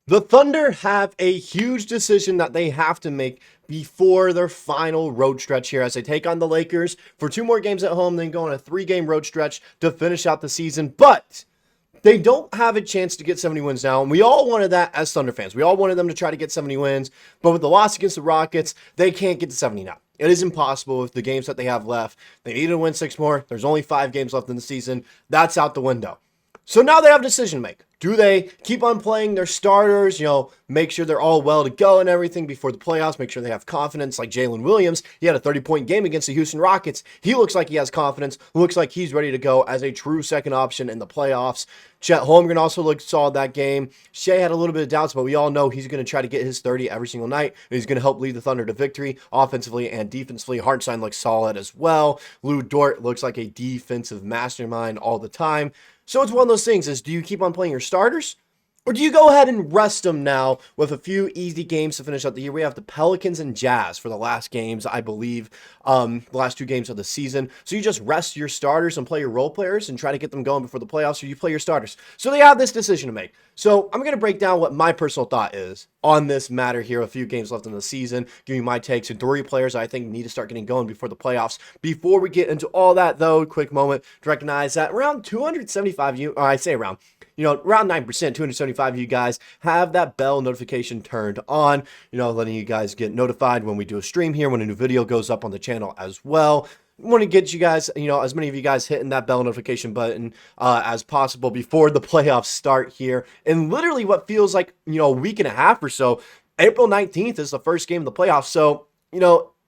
The Thunder have a huge decision that they have to make before their final road stretch here as they take on the Lakers for 2 more games at home, then go on a 3-game road stretch to finish out the season. But they don't have a chance to get 70 wins now, and we all wanted that as Thunder fans. We all wanted them to try to get 70 wins, but with the loss against the Rockets, they can't get to 70 now. It is impossible with the games that they have left. They need to win 6 more. There's only 5 games left in the season. That's out the window. So now they have a decision to make. Do they keep on playing their starters, make sure they're all well to go and everything before the playoffs, make sure they have confidence like Jalen Williams. He had a 30-point game against the Houston Rockets. He looks like he has confidence, looks like he's ready to go as a true second option in the playoffs. Chet Holmgren also looked solid that game. Shai had a little bit of doubts, but we all know he's going to try to get his 30 every single night, and he's going to help lead the Thunder to victory offensively and defensively. Hartenstein looks solid as well. Dort looks like a defensive mastermind all the time. So it's one of those things is, do you keep on playing your starters? Or do you go ahead and rest them now with a few easy games to finish out the year? We have the Pelicans and Jazz for the last games, I believe, the last 2 games of the season. So you just rest your starters and play your role players and try to get them going before the playoffs, or you play your starters. So they have this decision to make. So I'm going to break down what my personal thought is on this matter here. A few games left in the season, give you my takes and 3 players I think need to start getting going before the playoffs. Before we get into all that, though, quick moment to recognize that around 275 you, I say around 9%, 275 of you guys have that bell notification turned on, letting you guys get notified when we do a stream here, when a new video goes up on the channel as well. I want to get you guys, as many of you guys hitting that bell notification button as possible before the playoffs start here. And literally what feels like, a week and a half or so, April 19th is the first game of the playoffs. So,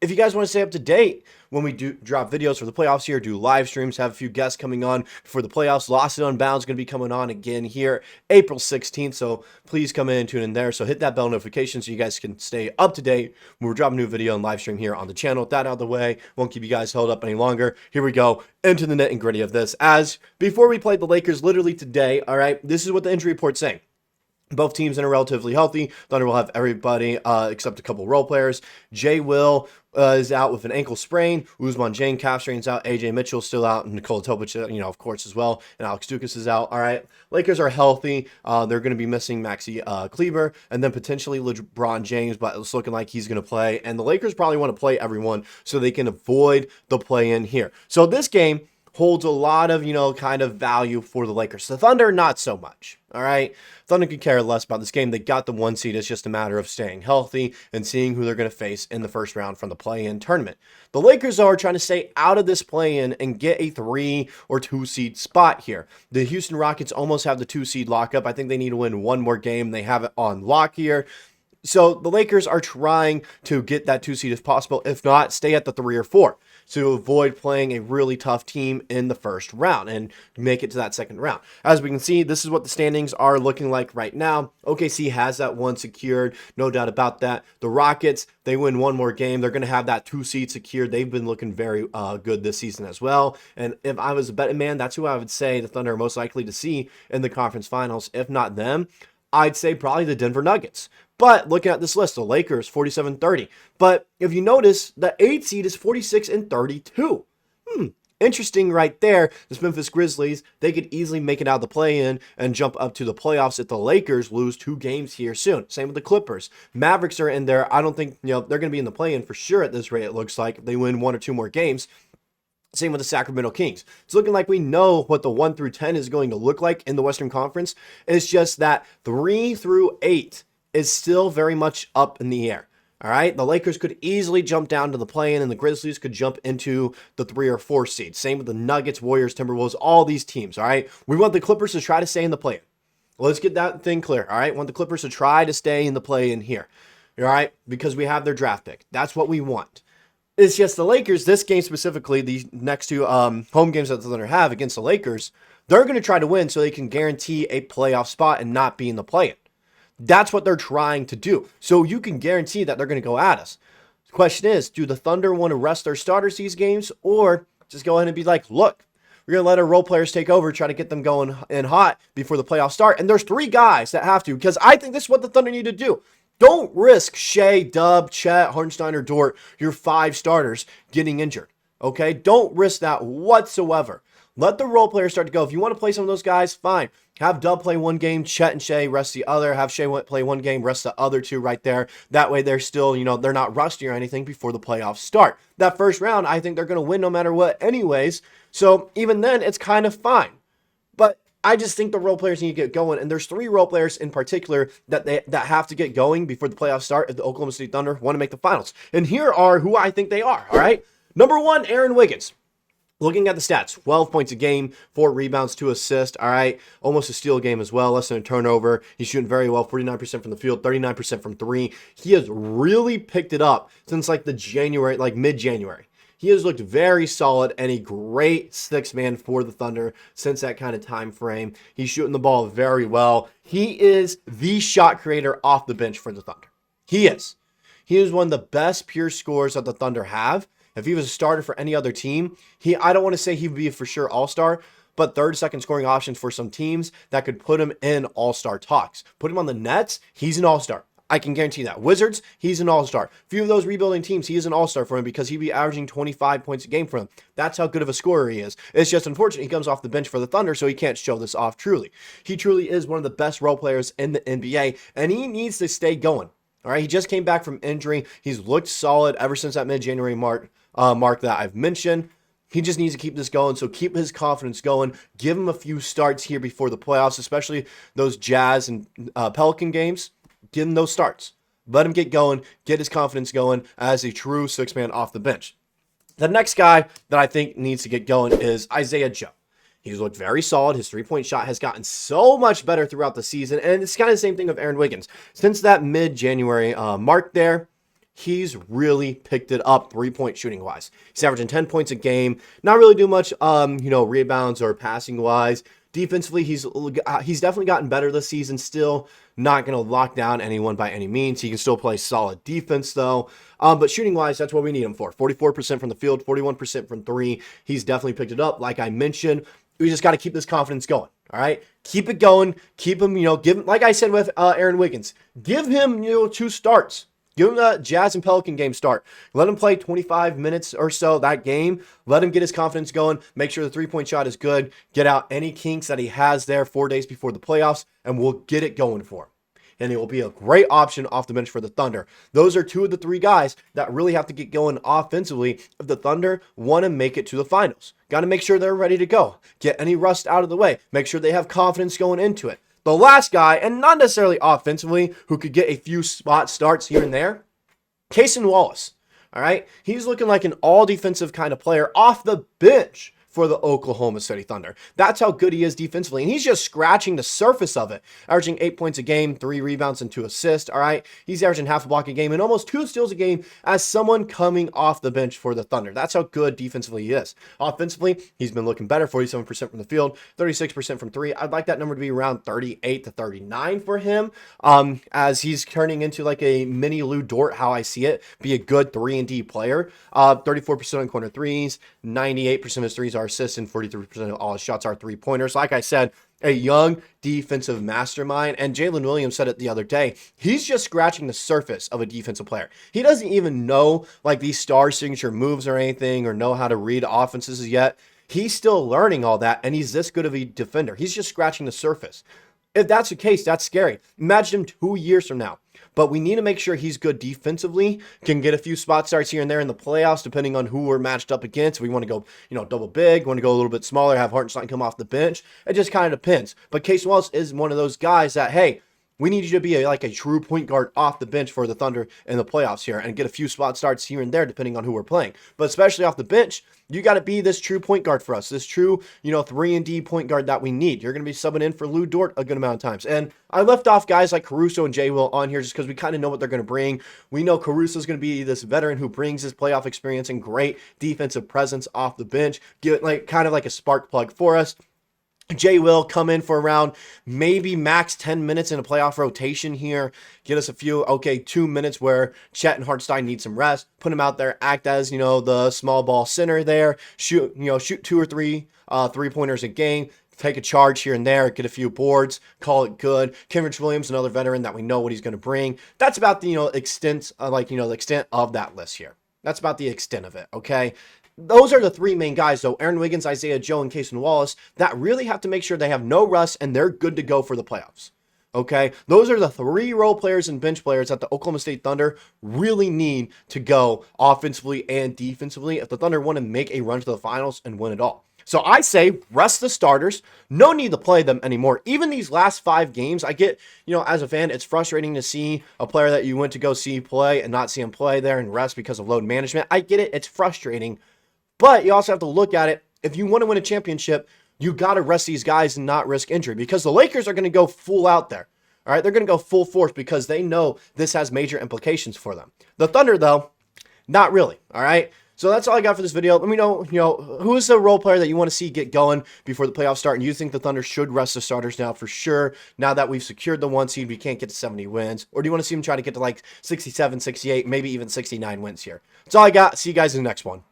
if you guys want to stay up to date when we do drop videos for the playoffs here, do live streams, have a few guests coming on for the playoffs. Lost and Unbound is going to be coming on again here April 16th. So please come in and tune in there. So hit that bell notification so you guys can stay up to date when we're dropping a new video and live stream here on the channel. With that out of the way, won't keep you guys held up any longer. Here we go into the nitty gritty of this. As before we played the Lakers literally today, all right, this is what the injury report's saying. Both teams are relatively healthy. Thunder will have everybody except a couple role players. Jay Will is out with an ankle sprain. Ousmane Dieng calf strain's out. AJ Mitchell's still out. And Nikola Topic, of course, as well. And Alex Dukas is out. All right. Lakers are healthy. They're going to be missing Maxi Kleber and then potentially LeBron James, but it's looking like he's going to play. And the Lakers probably want to play everyone so they can avoid the play-in here. So this game holds a lot of, kind of value for the Lakers. The Thunder, not so much. All right. Thunder could care less about this game. They got the 1 seed. It's just a matter of staying healthy and seeing who they're going to face in the first round from the play-in tournament. The Lakers are trying to stay out of this play-in and get a 3 or 2 seed spot here. The Houston Rockets almost have the 2 seed lockup. I think they need to win 1 more game. They have it on lock here. So the Lakers are trying to get that 2 seed if possible. If not, stay at the 3 or 4 to avoid playing a really tough team in the first round and make it to that second round. As we can see, this is what the standings are looking like right now. OKC has that 1 secured, no doubt about that. The Rockets, they win 1 more game. They're going to have that 2 seed secured. They've been looking very good this season as well. And if I was a betting man, that's who I would say the Thunder are most likely to see in the conference finals. If not them, I'd say probably the Denver Nuggets. But looking at this list, the Lakers, 47-30. But if you notice, the 8 seed is 46-32. Interesting right there. The Memphis Grizzlies, they could easily make it out of the play-in and jump up to the playoffs if the Lakers lose 2 games here soon. Same with the Clippers. Mavericks are in there. I don't think, they're going to be in the play-in for sure at this rate, it looks like. If they win 1 or 2 more games. Same with the Sacramento Kings. It's looking like we know what the 1 through 10 is going to look like in the Western Conference. It's just that 3 through 8 is still very much up in the air. All right, the Lakers could easily jump down to the play-in, and the Grizzlies could jump into the 3 or 4 seed. Same with the Nuggets, Warriors, Timberwolves, all these teams. All right, we want the Clippers to try to stay in the play-in. Let's get that thing clear. All right, we want the Clippers to try to stay in the play-in here. All right, because we have their draft pick. That's what we want. It's just the Lakers, this game specifically, the next 2 home games that the Thunder have against the Lakers, they're going to try to win so they can guarantee a playoff spot and not be in the play-in. That's what they're trying to do. So you can guarantee that they're going to go at us. The question is, do the Thunder want to rest their starters these games or just go ahead and be like, look, we're going to let our role players take over, try to get them going in hot before the playoffs start. And there's 3 guys that have to, because I think this is what the Thunder need to do. Don't risk Shai, Dub, Chet, Hartenstein, or Dort, your 5 starters, getting injured. Okay? Don't risk that whatsoever. Let the role players start to go. If you want to play some of those guys, fine. Have Dub play one game, Chet and Shai rest the other. Have Shai play one game, rest the other two right there. That way they're still, they're not rusty or anything before the playoffs start. That first round, I think they're going to win no matter what anyways. So even then, it's kind of fine. But I just think the role players need to get going, and there's 3 role players in particular that have to get going before the playoffs start if the Oklahoma City Thunder want to make the finals. And here are who I think they are, all right? Number 1, Aaron Wiggins. Looking at the stats, 12 points a game, 4 rebounds, 2 assists, all right? Almost a steal game as well, less than a turnover. He's shooting very well, 49% from the field, 39% from 3. He has really picked it up since mid-January. He has looked very solid and a great 6-man for the Thunder since that kind of time frame. He's shooting the ball very well. He is the shot creator off the bench for the Thunder. He is. He is one of the best pure scorers that the Thunder have. If he was a starter for any other team, I don't want to say he would be a for sure all-star, but third, second scoring options for some teams that could put him in all-star talks. Put him on the Nets, he's an all-star. I can guarantee that. Wizards, he's an all-star. Few of those rebuilding teams, he is an all-star for him because he'd be averaging 25 points a game for them. That's how good of a scorer he is. It's just unfortunate he comes off the bench for the Thunder, so he can't show this off truly. He truly is one of the best role players in the NBA, and he needs to stay going. All right, he just came back from injury. He's looked solid ever since that mid-January mark that I've mentioned. He just needs to keep this going, so keep his confidence going. Give him a few starts here before the playoffs, especially those Jazz and Pelican games. Give him those starts. Let him get going, get his confidence going as a true 6-man off the bench. The next guy that I think needs to get going is Isaiah Joe. He's looked very solid. His three-point shot has gotten so much better throughout the season, and it's kind of the same thing with Aaron Wiggins. Since that mid-January mark there, he's really picked it up three-point shooting-wise. He's averaging 10 points a game. Not really do much, rebounds or passing-wise. Defensively, he's definitely gotten better this season. Still not going to lock down anyone by any means. He can still play solid defense, though. But shooting-wise, that's what we need him for. 44% from the field, 41% from 3. He's definitely picked it up. Like I mentioned, we just got to keep this confidence going. All right, keep it going. Keep him, give him, like I said with Aaron Wiggins, give him 2 starts. Give him the Jazz and Pelican game start. Let him play 25 minutes or so that game. Let him get his confidence going. Make sure the three-point shot is good. Get out any kinks that he has there 4 days before the playoffs, and we'll get it going for him. And it will be a great option off the bench for the Thunder. Those are 2 of the 3 guys that really have to get going offensively if the Thunder want to make it to the finals. Got to make sure they're ready to go. Get any rust out of the way. Make sure they have confidence going into it. The last guy, and not necessarily offensively, who could get a few spot starts here and there, Cason Wallace. All right, he's looking like an all-defensive kind of player off the bench for the Oklahoma City Thunder. That's how good he is defensively, and he's just scratching the surface of it, averaging 8 points a game, 3 rebounds, and 2 assists, all right? He's averaging half a block a game and almost 2 steals a game as someone coming off the bench for the Thunder. That's how good defensively he is. Offensively, he's been looking better, 47% from the field, 36% from 3. I'd like that number to be around 38 to 39 for him, as he's turning into like a mini Lou Dort, how I see it, be a good 3-and-D player. 34% on corner threes, 98% of his threes are assists, and 43% of all his shots are three-pointers. Like I said, a young defensive mastermind, and Jalen Williams said it the other day, he's just scratching the surface of a defensive player. He doesn't even know like these star signature moves or anything, or know how to read offenses yet. He's still learning all that, and he's this good of a defender. He's just scratching the surface. If that's the case, that's scary. Imagine him 2 years from now. But we need to make sure he's good defensively, can get a few spot starts here and there in the playoffs, depending on who we're matched up against. We want to go, double big, want to go a little bit smaller, have Hartenstein come off the bench. It just kind of depends. But Cason Wallace is one of those guys that, hey, we need you to be like a true point guard off the bench for the Thunder in the playoffs here and get a few spot starts here and there depending on who we're playing. But especially off the bench, you got to be this true point guard for us, this true, 3-and-D point guard that we need. You're going to be subbing in for Lou Dort a good amount of times. And I left off guys like Caruso and J. Will on here just because we kind of know what they're going to bring. We know Caruso is going to be this veteran who brings his playoff experience and great defensive presence off the bench, kind of like a spark plug for us. Jay will come in for around maybe max 10 minutes in a playoff rotation here. Get us a few, 2 minutes where Chet and Hartenstein need some rest. Put him out there, act as, the small ball center there. Shoot 2 or 3 three-pointers a game. Take a charge here and there, get a few boards, call it good. Kenrich Williams, another veteran that we know what he's going to bring. That's about the, extent, the extent of that list here. That's about the extent of it, okay? Those are the three main guys, though. Aaron Wiggins, Isaiah Joe, and Cason Wallace that really have to make sure they have no rust and they're good to go for the playoffs. Okay, those are the three role players and bench players that the Oklahoma State Thunder really need to go offensively and defensively if the Thunder want to make a run to the finals and win it all. So I say rest the starters. No need to play them anymore. Even these last 5 games, I get, as a fan, it's frustrating to see a player that you went to go see play and not see him play there and rest because of load management. I get it. It's frustrating. But you also have to look at it. If you want to win a championship, you got to rest these guys and not risk injury because the Lakers are going to go full out there. All right, they're going to go full force because they know this has major implications for them. The Thunder, though, not really. All right, so that's all I got for this video. Let me know, who is the role player that you want to see get going before the playoffs start, and you think the Thunder should rest the starters now for sure. Now that we've secured the 1 seed, we can't get to 70 wins, or do you want to see them try to get to like 67, 68, maybe even 69 wins here? That's all I got. See you guys in the next one.